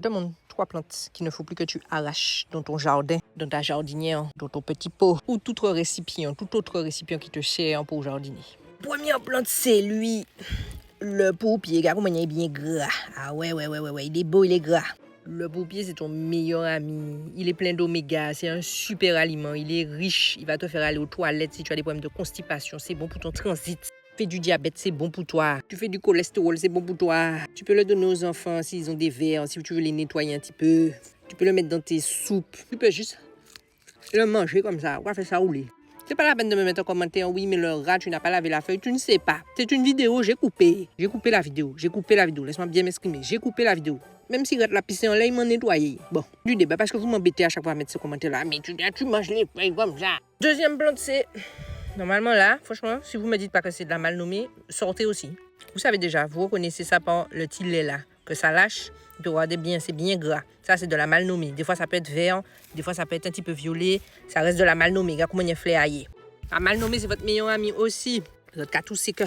te montre 3 plantes qu'il ne faut plus que tu arraches dans ton jardin, dans ta jardinière, dans ton petit pot ou tout autre récipient qui te sert pour jardiner. Première plante, c'est lui, le pourpier. Regarde comment il est bien gras. Ah ouais, il est beau, il est gras. Le pourpier, c'est ton meilleur ami. Il est plein d'oméga, c'est un super aliment. Il est riche, il va te faire aller aux toilettes si tu as des problèmes de constipation. C'est bon pour ton transit. Tu fais du diabète, c'est bon pour toi. Tu fais du cholestérol, c'est bon pour toi. Tu peux le donner aux enfants s'ils ont des vers, si tu veux les nettoyer un petit peu. Tu peux le mettre dans tes soupes. Tu peux juste le manger comme ça. On va faire ça rouler. C'est pas la peine de me mettre en commentaire, oui, mais le rat, tu n'as pas lavé la feuille, tu ne sais pas. C'est une vidéo, j'ai coupé la vidéo. Laisse-moi bien m'exprimer. J'ai coupé la vidéo. Même si la piscine en l'air, il m'a nettoyé. Bon, du débat, parce que vous m'embêtez à chaque fois à mettre ce commentaire-là. Mais tu manges les feuilles comme ça. Deuxième plante, c'est... Normalement, là, franchement, si vous me dites pas que c'est de la mal nommée, sortez aussi. Vous savez déjà, vous reconnaissez ça par le petit lait là, que ça lâche. Et puis regardez bien, c'est bien gras. Ça, c'est de la mal nommée. Des fois, ça peut être vert, des fois, ça peut être un petit peu violet. Ça reste de la mal nommée. Regarde comment il est fléaillé. La mal nommée, c'est votre meilleur ami aussi. Votre cas tous, c'est que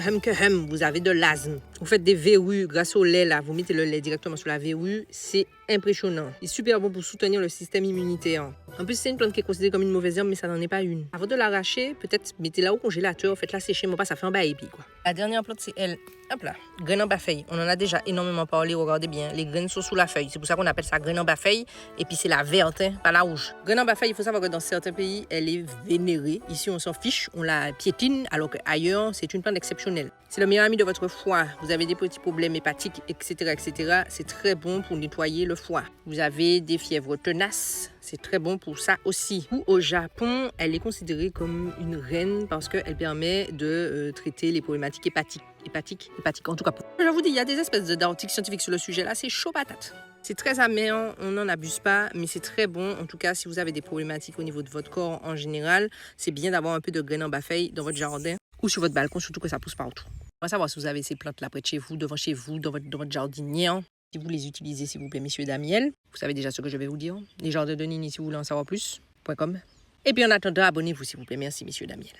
vous avez de l'asthme. Vous faites des verrues grâce au lait là. Vous mettez le lait directement sur la verrue. C'est impressionnant. Il est super bon pour soutenir le système immunitaire. En plus, c'est une plante qui est considérée comme une mauvaise herbe, mais ça n'en est pas une. Avant de l'arracher, peut-être mettez-la au congélateur, faites-la sécher, moi pas, ça fait un bail et puis quoi. La dernière plante, c'est elle. Hop là, graine en bas-feuille. On en a déjà énormément parlé, regardez bien. Les graines sont sous la feuille. C'est pour ça qu'on appelle ça graine en bas-feuille. Et puis c'est la verte, hein, pas la rouge. Graine en bas-feuille, il faut savoir que dans certains pays, elle est vénérée. Ici, on s'en fiche, on la piétine, alors qu'ailleurs, c'est une plante exceptionnelle. C'est le meilleur ami de votre foie. Vous avez des petits problèmes hépatiques, etc. C'est très bon pour nettoyer le foie. Vous avez des fièvres tenaces. C'est très bon pour ça aussi. Ou au Japon, elle est considérée comme une reine parce qu'elle permet de traiter les problématiques hépatiques. En tout cas, je vous dis, il y a des espèces d'articles scientifiques sur le sujet là, c'est chaud patate. C'est très amer, on n'en abuse pas, mais c'est très bon. En tout cas, si vous avez des problématiques au niveau de votre corps en général, c'est bien d'avoir un peu de graines en bas-feuille dans votre jardin ou sur votre balcon, surtout que ça pousse partout. On va savoir si vous avez ces plantes là près de chez vous, devant chez vous, dans votre jardinière. Si vous les utilisez, s'il vous plaît, messieurs Damiel, vous savez déjà ce que je vais vous dire. Les jardins de Nini, si vous voulez en savoir plus, .com. Et puis en attendant, abonnez-vous, s'il vous plaît. Merci, messieurs Damiel.